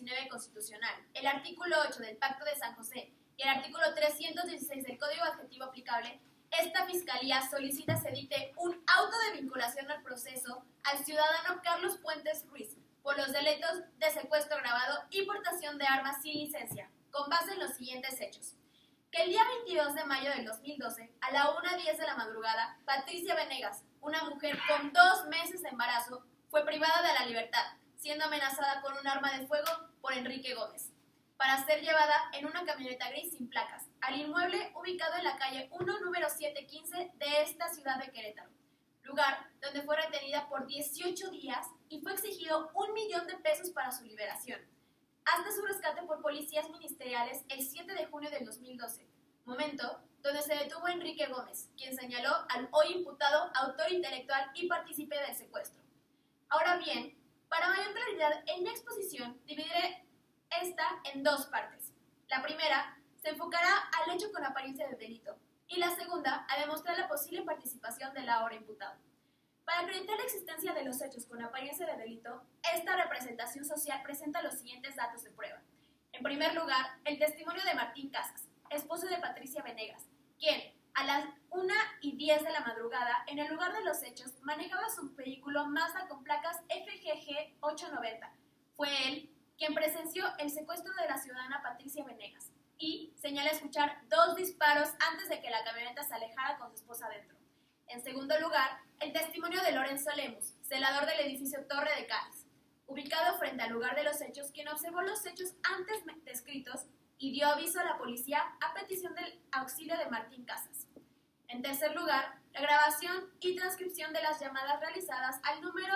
19 constitucional, el artículo 8 del Pacto de San José y el artículo 316 del Código Adjetivo aplicable, esta Fiscalía solicita se dicte un auto de vinculación al proceso al ciudadano Carlos Puentes Ruiz por los delitos de secuestro agravado y portación de armas sin licencia, con base en los siguientes hechos. Que el día 22 de mayo del 2012, a la 1:10 de la madrugada, Patricia Venegas, una mujer con 2 meses de embarazo, fue privada de la libertad, siendo amenazada con un arma de fuego por Enrique Gómez, para ser llevada en una camioneta gris sin placas, al inmueble ubicado en la calle 1, número 715 de esta ciudad de Querétaro, lugar donde fue retenida por 18 días y fue exigido $1.000.000 para su liberación, hasta su rescate por policías ministeriales el 7 de junio del 2012, momento donde se detuvo a Enrique Gómez, quien señaló al hoy imputado autor intelectual y partícipe del secuestro. Ahora bien, para mayor claridad en mi exposición, dividiré esta en 2 partes. La primera se enfocará al hecho con apariencia de delito y la segunda a demostrar la posible participación del ahora imputado. Para acreditar la existencia de los hechos con apariencia de delito, esta representación social presenta los siguientes datos de prueba. En primer lugar, el testimonio de Martín Casas, esposo de Patricia Venegas, quien, a las 1:10 de la madrugada, en el lugar de los hechos, manejaba su vehículo Mazda con placas FGG 890. Fue él quien presenció el secuestro de la ciudadana Patricia Venegas y señala escuchar 2 disparos antes de que la camioneta se alejara con su esposa dentro. En segundo lugar, el testimonio de Lorenzo Lemus, celador del edificio Torre de Cádiz, ubicado frente al lugar de los hechos, quien observó los hechos antes descritos y dio aviso a la policía a petición del auxilio de Martín Casas. En tercer lugar, la grabación y transcripción de las llamadas realizadas al número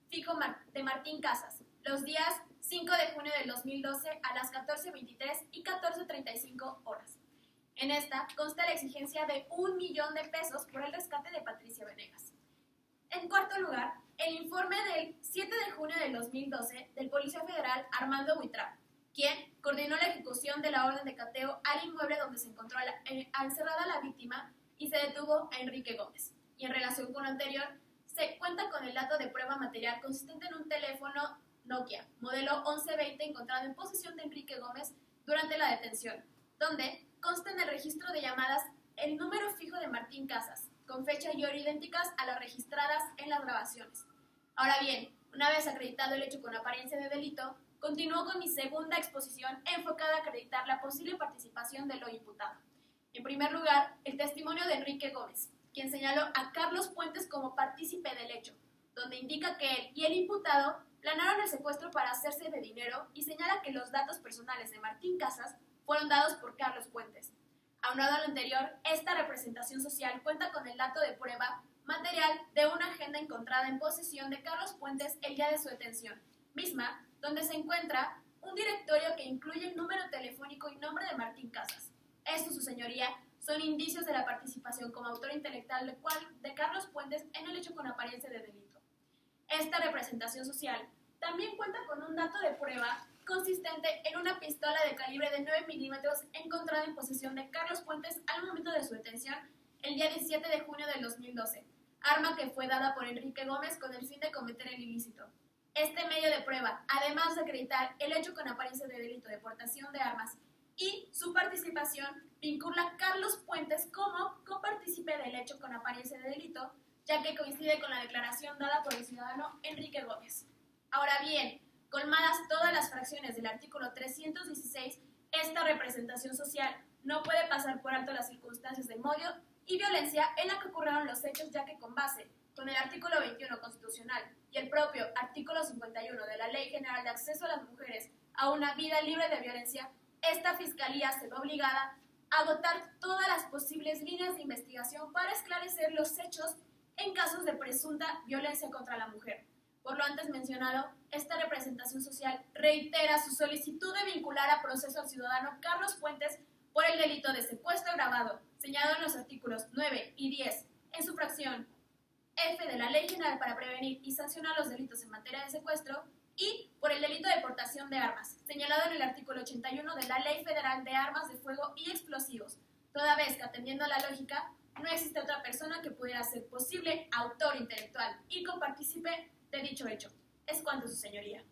fijo de Martín Casas, los días 5 de junio del 2012 a las 14:23 y 14:35 horas. En esta consta la exigencia de $1.000.000 por el rescate de Patricia Venegas. En cuarto lugar, el informe del 7 de junio del 2012 del Policía Federal Armando Buitrón, quien coordinó la ejecución de la orden de cateo al inmueble donde se encontró encerrada la víctima y se detuvo a Enrique Gómez. Y en relación con lo anterior, se cuenta con el dato de prueba material consistente en un teléfono Nokia, modelo 1120, encontrado en posesión de Enrique Gómez durante la detención, donde consta en el registro de llamadas el número fijo de Martín Casas, con fecha y hora idénticas a las registradas en las grabaciones. Ahora bien, una vez acreditado el hecho con apariencia de delito, continúo con mi segunda exposición enfocada a acreditar la posible participación del hoy imputado. En primer lugar, el testimonio de Enrique Gómez, quien señaló a Carlos Puentes como partícipe del hecho, donde indica que él y el imputado planaron el secuestro para hacerse de dinero y señala que los datos personales de Martín Casas fueron dados por Carlos Puentes. Aunado a lo anterior, esta representación social cuenta con el dato de prueba material de una agenda encontrada en posesión de Carlos Puentes el día de su detención, misma donde se encuentra un directorio que incluye el número telefónico y nombre de Martín Casas. Esto, su señoría, son indicios de la participación como autor intelectual de Carlos Puentes en el hecho con apariencia de delito. Esta representación social también cuenta con un dato de prueba consistente en una pistola de calibre de 9 milímetros encontrada en posesión de Carlos Puentes al momento de su detención el día 17 de junio del 2012, arma que fue dada por Enrique Gómez con el fin de cometer el ilícito. Este medio de prueba, además de acreditar el hecho con apariencia de delito de portación de armas y su participación, vincula a Carlos Puentes como copartícipe del hecho con apariencia de delito, ya que coincide con la declaración dada por el ciudadano Enrique Gómez. Ahora bien, colmadas todas las fracciones del artículo 316, esta representación social no puede pasar por alto las circunstancias de odio y violencia en la que ocurrieron los hechos, ya que con base con el artículo 21 constitucional y el propio artículo 51 de la Ley General de Acceso a las Mujeres a una vida libre de violencia, esta Fiscalía se ve obligada a agotar todas las posibles líneas de investigación para esclarecer los hechos en casos de presunta violencia contra la mujer. Por lo antes mencionado, esta representación social reitera su solicitud de vincular a proceso al ciudadano Carlos Puentes por el delito de secuestro agravado, señalado en los artículos 9 y 10, en su fracción F de la Ley General para prevenir y sancionar los delitos en materia de secuestro, y por el delito de portación de armas, señalado en el artículo 81 de la Ley Federal de Armas de Fuego y Explosivos, toda vez que, atendiendo a la lógica, no existe otra persona que pudiera ser posible autor intelectual y copartícipe de dicho hecho. Es cuanto, su señoría.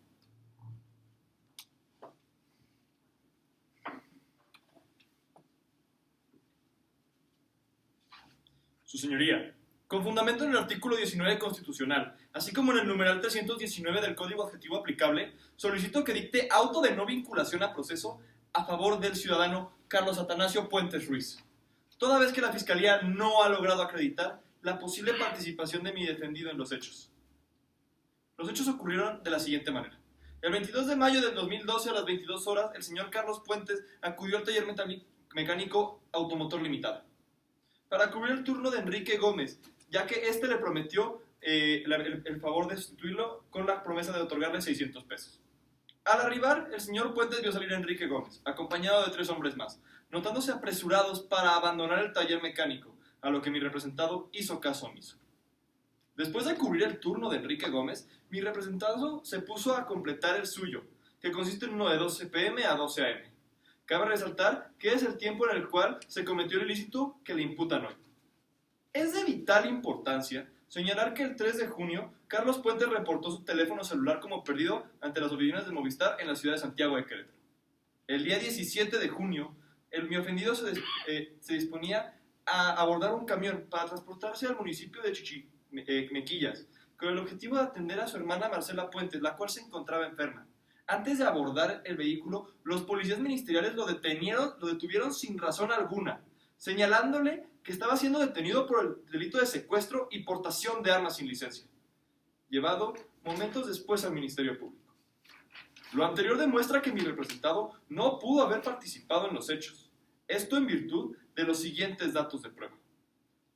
Su señoría, con fundamento en el artículo 19 constitucional, así como en el numeral 319 del Código Adjetivo aplicable, solicito que dicte auto de no vinculación a proceso a favor del ciudadano Carlos Atanasio Puentes Ruiz, toda vez que la Fiscalía no ha logrado acreditar la posible participación de mi defendido en los hechos. Los hechos ocurrieron de la siguiente manera. El 22 de mayo del 2012 a las 22 horas, el señor Carlos Puentes acudió al taller mecánico Automotor Limitada para cubrir el turno de Enrique Gómez, ya que éste le prometió el favor de sustituirlo con la promesa de otorgarle 600 pesos. Al arribar, el señor Puentes vio salir a Enrique Gómez, acompañado de 3 hombres más, notándose apresurados para abandonar el taller mecánico, a lo que mi representado hizo caso omiso. Después de cubrir el turno de Enrique Gómez, mi representado se puso a completar el suyo, que consiste en uno de 12 p.m. a 12 a.m. Cabe resaltar que es el tiempo en el cual se cometió el ilícito que le imputan hoy. Es de vital importancia señalar que el 3 de junio, Carlos Puentes reportó su teléfono celular como perdido ante las oficinas de Movistar en la ciudad de Santiago de Querétaro. El día 17 de junio, mi ofendido se disponía a abordar un camión para transportarse al municipio de Chichimequillas, con el objetivo de atender a su hermana Marcela Puentes, la cual se encontraba enferma. Antes de abordar el vehículo, los policías ministeriales lo detuvieron sin razón alguna, señalándole que estaba siendo detenido por el delito de secuestro y portación de armas sin licencia, llevado momentos después al Ministerio Público. Lo anterior demuestra que mi representado no pudo haber participado en los hechos, esto en virtud de los siguientes datos de prueba.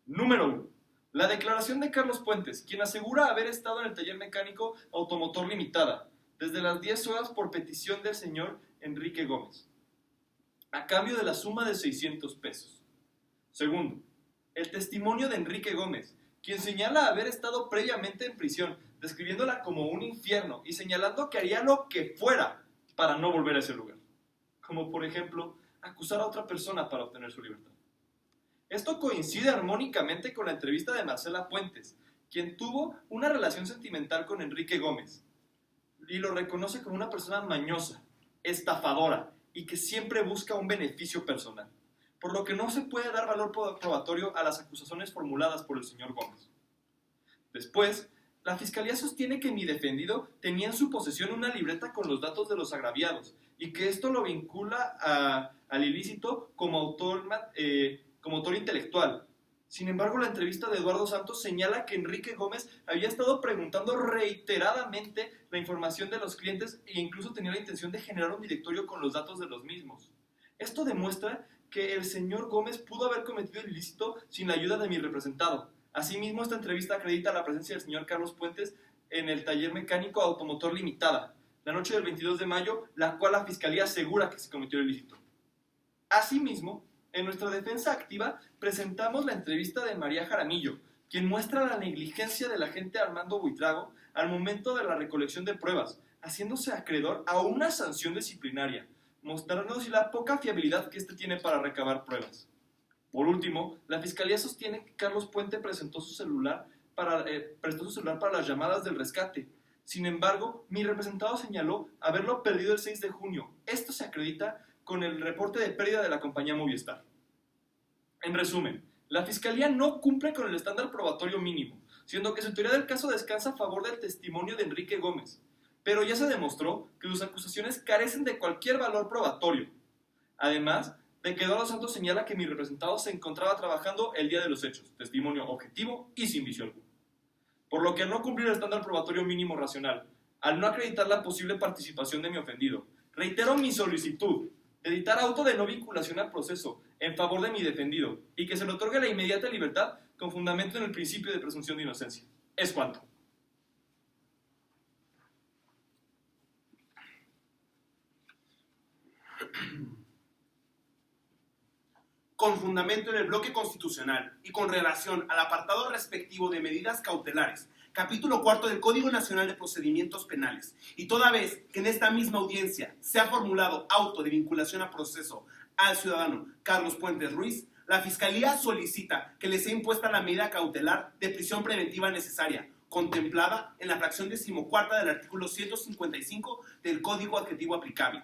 Número 1. La declaración de Carlos Puentes, quien asegura haber estado en el taller mecánico Automotor Limitada desde las 10 horas por petición del señor Enrique Gómez, a cambio de la suma de 600 pesos. Segundo, el testimonio de Enrique Gómez, quien señala haber estado previamente en prisión, describiéndola como un infierno y señalando que haría lo que fuera para no volver a ese lugar, como por ejemplo, acusar a otra persona para obtener su libertad. Esto coincide armónicamente con la entrevista de Marcela Puentes, quien tuvo una relación sentimental con Enrique Gómez, y lo reconoce como una persona mañosa, estafadora, y que siempre busca un beneficio personal, por lo que no se puede dar valor probatorio a las acusaciones formuladas por el señor Gómez. Después, la Fiscalía sostiene que mi defendido tenía en su posesión una libreta con los datos de los agraviados, y que esto lo vincula al ilícito como autor intelectual. Sin embargo, la entrevista de Eduardo Santos señala que Enrique Gómez había estado preguntando reiteradamente la información de los clientes e incluso tenía la intención de generar un directorio con los datos de los mismos. Esto demuestra que el señor Gómez pudo haber cometido el ilícito sin la ayuda de mi representado. Asimismo, esta entrevista acredita la presencia del señor Carlos Puentes en el taller mecánico Automotor Limitada, la noche del 22 de mayo, la cual la Fiscalía asegura que se cometió el ilícito. Asimismo, en nuestra defensa activa presentamos la entrevista de María Jaramillo, quien muestra la negligencia del agente Armando Buitrago al momento de la recolección de pruebas, haciéndose acreedor a una sanción disciplinaria, mostrándonos la poca fiabilidad que éste tiene para recabar pruebas. Por último, la Fiscalía sostiene que Carlos Puente prestó su celular para las llamadas del rescate. Sin embargo, mi representado señaló haberlo perdido el 6 de junio. Esto se acredita con el reporte de pérdida de la compañía Movistar. En resumen, la Fiscalía no cumple con el estándar probatorio mínimo, siendo que su teoría del caso descansa a favor del testimonio de Enrique Gómez, pero ya se demostró que sus acusaciones carecen de cualquier valor probatorio. Además, de que Eduardo Santos señala que mi representado se encontraba trabajando el día de los hechos, testimonio objetivo y sin vicio alguno. Por lo que al no cumplir el estándar probatorio mínimo racional, al no acreditar la posible participación de mi ofendido, reitero mi solicitud de dictar auto de no vinculación al proceso en favor de mi defendido y que se le otorgue la inmediata libertad con fundamento en el principio de presunción de inocencia. Es cuanto. Con fundamento en el bloque constitucional y con relación al apartado respectivo de medidas cautelares, capítulo 4 del Código Nacional de Procedimientos Penales, y toda vez que en esta misma audiencia se ha formulado auto de vinculación a proceso al ciudadano Carlos Puentes Ruiz, la Fiscalía solicita que le sea impuesta la medida cautelar de prisión preventiva necesaria, contemplada en la fracción 14ª del artículo 155 del Código Adjetivo aplicable.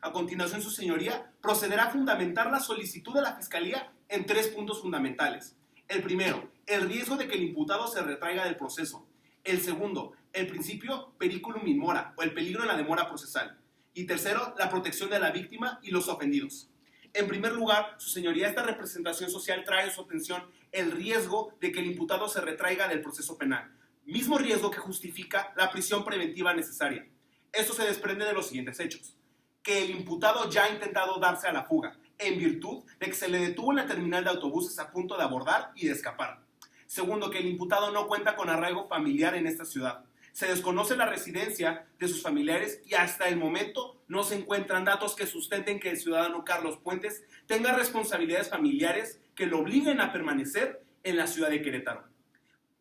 A continuación, su señoría procederá a fundamentar la solicitud de la Fiscalía en 3 puntos fundamentales. El primero, el riesgo de que el imputado se retraiga del proceso. El segundo, el principio periculum in mora, o el peligro en la demora procesal. Y tercero, la protección de la víctima y los ofendidos. En primer lugar, su señoría, esta representación social trae a su atención el riesgo de que el imputado se retraiga del proceso penal, mismo riesgo que justifica la prisión preventiva necesaria. Esto se desprende de los siguientes hechos: que el imputado ya ha intentado darse a la fuga, en virtud de que se le detuvo en la terminal de autobuses a punto de abordar y de escapar. Segundo, que el imputado no cuenta con arraigo familiar en esta ciudad. Se desconoce la residencia de sus familiares y hasta el momento no se encuentran datos que sustenten que el ciudadano Carlos Puentes tenga responsabilidades familiares que lo obliguen a permanecer en la ciudad de Querétaro.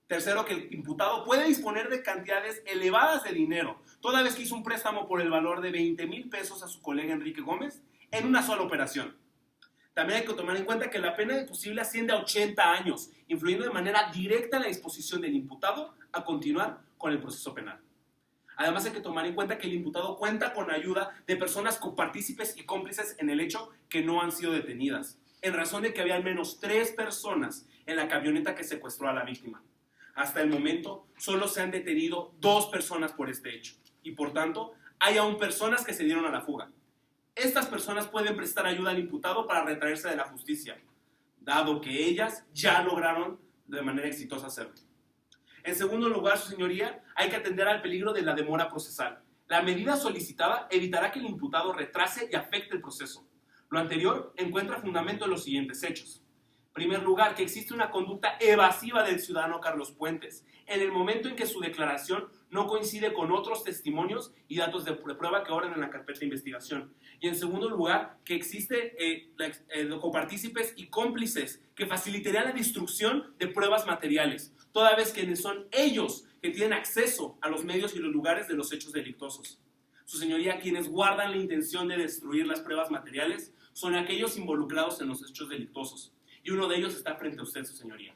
Tercero, que el imputado puede disponer de cantidades elevadas de dinero, toda vez que hizo un préstamo por el valor de 20,000 pesos a su colega Enrique Gómez en una sola operación. También hay que tomar en cuenta que la pena de posible asciende a 80 años, influyendo de manera directa en la disposición del imputado a continuar con el proceso penal. Además hay que tomar en cuenta que el imputado cuenta con ayuda de personas copartícipes y cómplices en el hecho que no han sido detenidas, en razón de que había al menos 3 personas en la camioneta que secuestró a la víctima. Hasta el momento solo se han detenido 2 personas por este hecho y por tanto hay aún personas que se dieron a la fuga. Estas personas pueden prestar ayuda al imputado para retraerse de la justicia, dado que ellas ya lograron de manera exitosa hacerlo. En segundo lugar, su señoría, hay que atender al peligro de la demora procesal. La medida solicitada evitará que el imputado retrase y afecte el proceso. Lo anterior encuentra fundamento en los siguientes hechos. En primer lugar, que existe una conducta evasiva del ciudadano Carlos Puentes, en el momento en que su declaración no coincide con otros testimonios y datos de prueba que obran en la carpeta de investigación. Y en segundo lugar, que existe copartícipes y cómplices que facilitarían la destrucción de pruebas materiales, toda vez que son ellos que tienen acceso a los medios y los lugares de los hechos delictuosos. Su señoría, quienes guardan la intención de destruir las pruebas materiales son aquellos involucrados en los hechos delictuosos. Y uno de ellos está frente a usted, su señoría.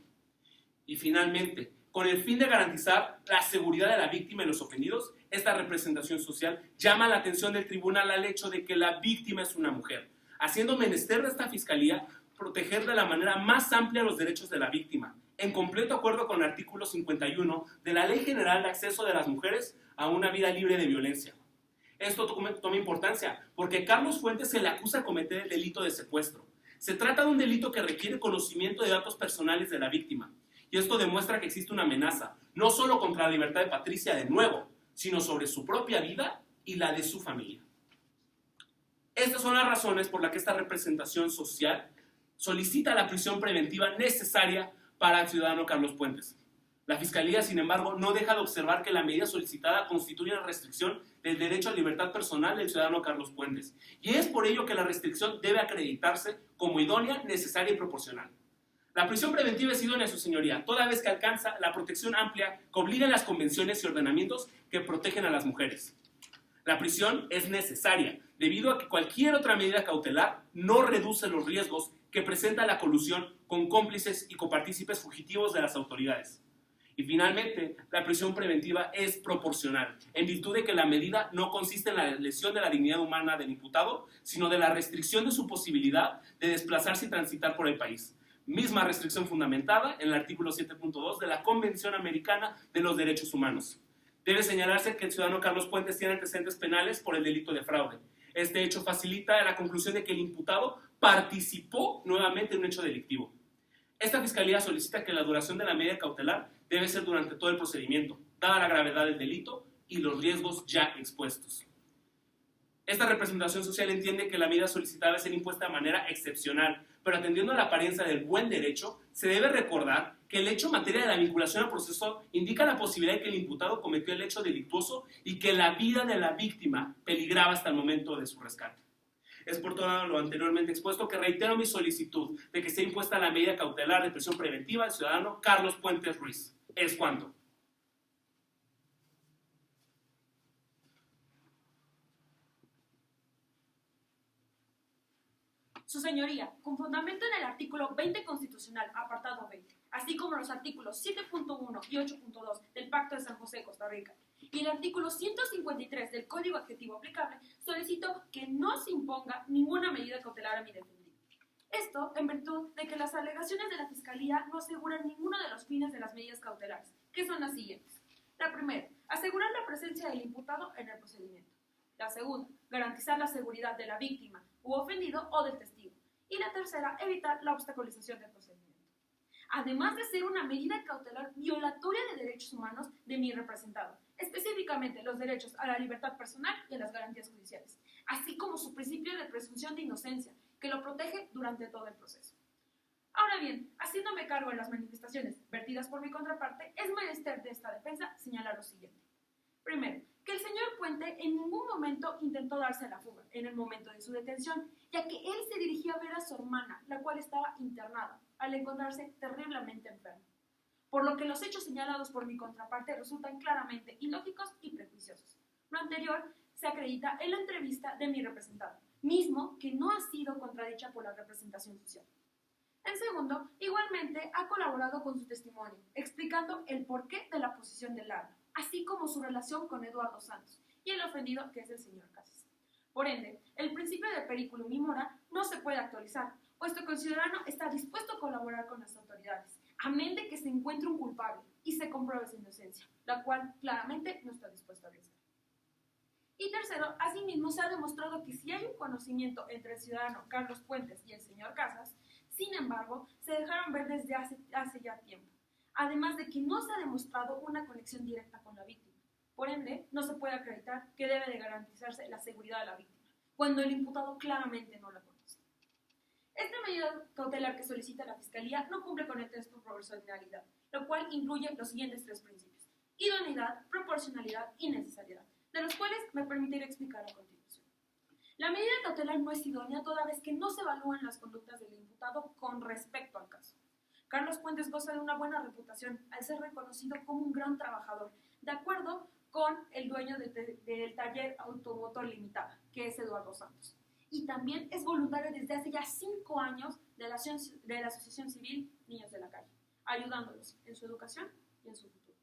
Y finalmente, con el fin de garantizar la seguridad de la víctima y los ofendidos, esta representación social llama la atención del tribunal al hecho de que la víctima es una mujer, haciendo menester de esta fiscalía proteger de la manera más amplia los derechos de la víctima, en completo acuerdo con el artículo 51 de la Ley General de Acceso de las Mujeres a una vida libre de violencia. Esto toma importancia porque Carlos Fuentes se le acusa de cometer el delito de secuestro. Se trata de un delito que requiere conocimiento de datos personales de la víctima. Y esto demuestra que existe una amenaza, no solo contra la libertad de Patricia de nuevo, sino sobre su propia vida y la de su familia. Estas son las razones por las que esta representación social solicita la prisión preventiva necesaria para el ciudadano Carlos Puentes. La Fiscalía, sin embargo, no deja de observar que la medida solicitada constituye una restricción del derecho a libertad personal del ciudadano Carlos Puentes. Y es por ello que la restricción debe acreditarse como idónea, necesaria y proporcional. La prisión preventiva es idónea, su señoría, toda vez que alcanza la protección amplia que obligan las convenciones y ordenamientos que protegen a las mujeres. La prisión es necesaria, debido a que cualquier otra medida cautelar no reduce los riesgos que presenta la colusión con cómplices y copartícipes fugitivos de las autoridades. Y finalmente, la prisión preventiva es proporcional, en virtud de que la medida no consiste en la lesión de la dignidad humana del imputado, sino de la restricción de su posibilidad de desplazarse y transitar por el país. Misma restricción fundamentada en el artículo 7.2 de la Convención Americana de los Derechos Humanos. Debe señalarse que el ciudadano Carlos Puentes tiene antecedentes penales por el delito de fraude. Este hecho facilita la conclusión de que el imputado participó nuevamente en un hecho delictivo. Esta fiscalía solicita que la duración de la medida cautelar debe ser durante todo el procedimiento, dada la gravedad del delito y los riesgos ya expuestos. Esta representación social entiende que la medida solicitada debe ser impuesta de manera excepcional, pero atendiendo a la apariencia del buen derecho, se debe recordar que el hecho en materia de la vinculación al proceso indica la posibilidad de que el imputado cometió el hecho delictuoso y que la vida de la víctima peligraba hasta el momento de su rescate. Es por todo lo anteriormente expuesto que reitero mi solicitud de que sea impuesta la medida cautelar de prisión preventiva al ciudadano Carlos Puentes Ruiz. Es cuanto. Su señoría, con fundamento en el artículo 20 constitucional, apartado 20, así como los artículos 7.1 y 8.2 del Pacto de San José de Costa Rica y el artículo 153 del Código Adjetivo aplicable, solicito que no se imponga ninguna medida cautelar a mi defendido. Esto en virtud de que las alegaciones de la Fiscalía no aseguran ninguno de los fines de las medidas cautelares, que son las siguientes. La primera, asegurar la presencia del imputado en el procedimiento. La segunda, garantizar la seguridad de la víctima u ofendido o del testigo. Y la tercera, evitar la obstaculización del procedimiento. Además de ser una medida cautelar violatoria de derechos humanos de mi representado, específicamente los derechos a la libertad personal y a las garantías judiciales, así como su principio de presunción de inocencia, que lo protege durante todo el proceso. Ahora bien, haciéndome cargo de las manifestaciones vertidas por mi contraparte, es menester de esta defensa señalar lo siguiente. Primero, que el señor Puente en ningún momento intentó darse a la fuga en el momento de su detención, ya que él se dirigía a ver a su hermana, la cual estaba internada, al encontrarse terriblemente enferma. Por lo que los hechos señalados por mi contraparte resultan claramente ilógicos y prejuiciosos. Lo anterior se acredita en la entrevista de mi representado, mismo que no ha sido contradicha por la representación social. En segundo, igualmente ha colaborado con su testimonio, explicando el porqué de la posición del arma, así como su relación con Eduardo Santos y el ofendido, que es el señor Casas. Por ende, el principio de periculum in mora no se puede actualizar, puesto que el ciudadano está dispuesto a colaborar con las autoridades, a menos de que se encuentre un culpable y se compruebe su inocencia, la cual claramente no está dispuesto a arriesgar. Y tercero, asimismo se ha demostrado que si hay un conocimiento entre el ciudadano Carlos Puentes y el señor Casas, sin embargo, se dejaron ver desde hace ya tiempo, además de que no se ha demostrado una conexión directa con la víctima. Por ende, no se puede acreditar que debe de garantizarse la seguridad de la víctima, cuando el imputado claramente no la conoce. Esta medida cautelar que solicita la Fiscalía no cumple con el test de proporcionalidad, lo cual incluye los siguientes tres principios: idoneidad, proporcionalidad y necesariedad, de los cuales me permitiré explicar a continuación. La medida cautelar no es idónea toda vez que no se evalúan las conductas del imputado con respecto al caso. Carlos Puentes goza de una buena reputación al ser reconocido como un gran trabajador, de acuerdo con el dueño del taller automotor limitada, que es Eduardo Santos. Y también es voluntario desde hace ya 5 años de la Asociación Civil Niños de la Calle, ayudándolos en su educación y en su futuro.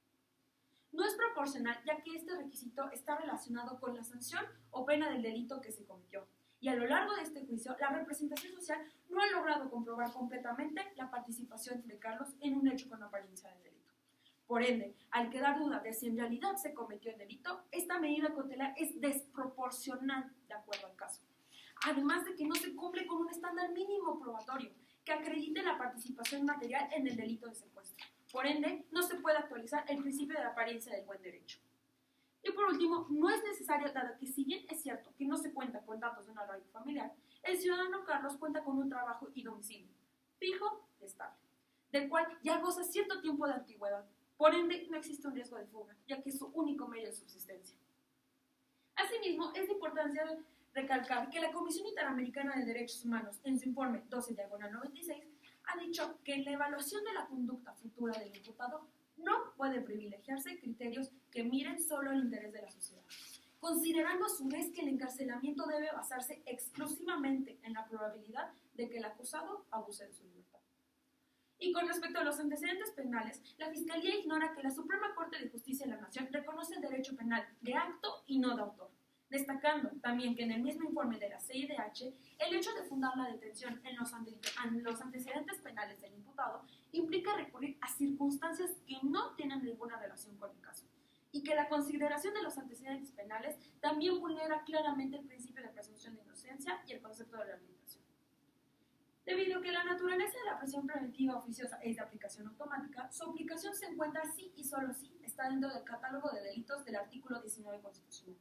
No es proporcional, ya que este requisito está relacionado con la sanción o pena del delito que se cometió. Y a lo largo de este juicio, la representación social no ha logrado comprobar completamente la participación de Carlos en un hecho con apariencia de delito. Por ende, al quedar duda de si en realidad se cometió el delito, esta medida cautelar es desproporcional de acuerdo al caso. Además de que no se cumple con un estándar mínimo probatorio que acredite la participación material en el delito de secuestro. Por ende, no se puede actualizar el principio de la apariencia del buen derecho. Y por último, no es necesario, dado que si bien es cierto que no se cuenta con datos de un arraigo familiar, el ciudadano Carlos cuenta con un trabajo y domicilio fijo y estable, del cual ya goza cierto tiempo de antigüedad. Por ende, no existe un riesgo de fuga, ya que es su único medio de subsistencia. Asimismo, es de importancia recalcar que la Comisión Interamericana de Derechos Humanos, en su informe 12/96, ha dicho que en la evaluación de la conducta futura del imputado no pueden privilegiarse criterios que miren solo el interés de la sociedad, considerando a su vez que el encarcelamiento debe basarse exclusivamente en la probabilidad de que el acusado abuse de su libertad. Y con respecto a los antecedentes penales, la Fiscalía ignora que la Suprema Corte de Justicia de la Nación reconoce el derecho penal de acto y no de autor, destacando también que en el mismo informe de la CIDH, el hecho de fundar la detención en los antecedentes penales del imputado implica recurrir a circunstancias que no tienen ninguna relación con el caso, y que la consideración de los antecedentes penales también vulnera claramente el principio de presunción de inocencia y el concepto de rehabilitación. Debido a que la naturaleza de la prisión preventiva oficiosa es de aplicación automática, su aplicación se encuentra sí y solo sí está dentro del catálogo de delitos del artículo 19 constitucional,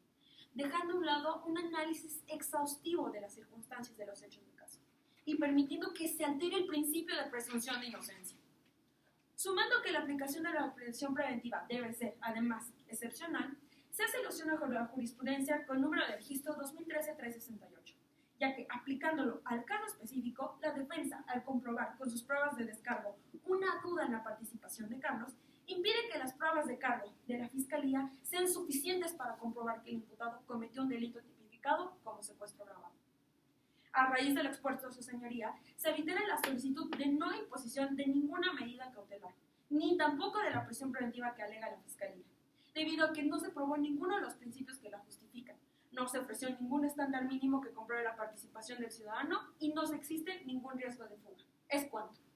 dejando a un lado un análisis exhaustivo de las circunstancias de los hechos del caso y permitiendo que se altere el principio de presunción de inocencia. Sumando que la aplicación de la prisión preventiva debe ser, además, excepcional, se hace alusión a la jurisprudencia con número de registro 2013-368, ya que aplicándolo al caso específico, la defensa, al comprobar con sus pruebas de descargo una duda en la participación de Carlos, impide que las pruebas de cargo de la Fiscalía sean suficientes para comprobar que el imputado cometió un delito tipificado como secuestro agravado. A raíz de lo expuesto a su señoría, se reitera la solicitud de no imposición de ninguna medida cautelar, ni tampoco de la prisión preventiva que alega la Fiscalía, debido a que no se probó ninguno de los principios que la justifican, no se ofreció ningún estándar mínimo que compruebe la participación del ciudadano y no existe ningún riesgo de fuga. ¿Es cuánto?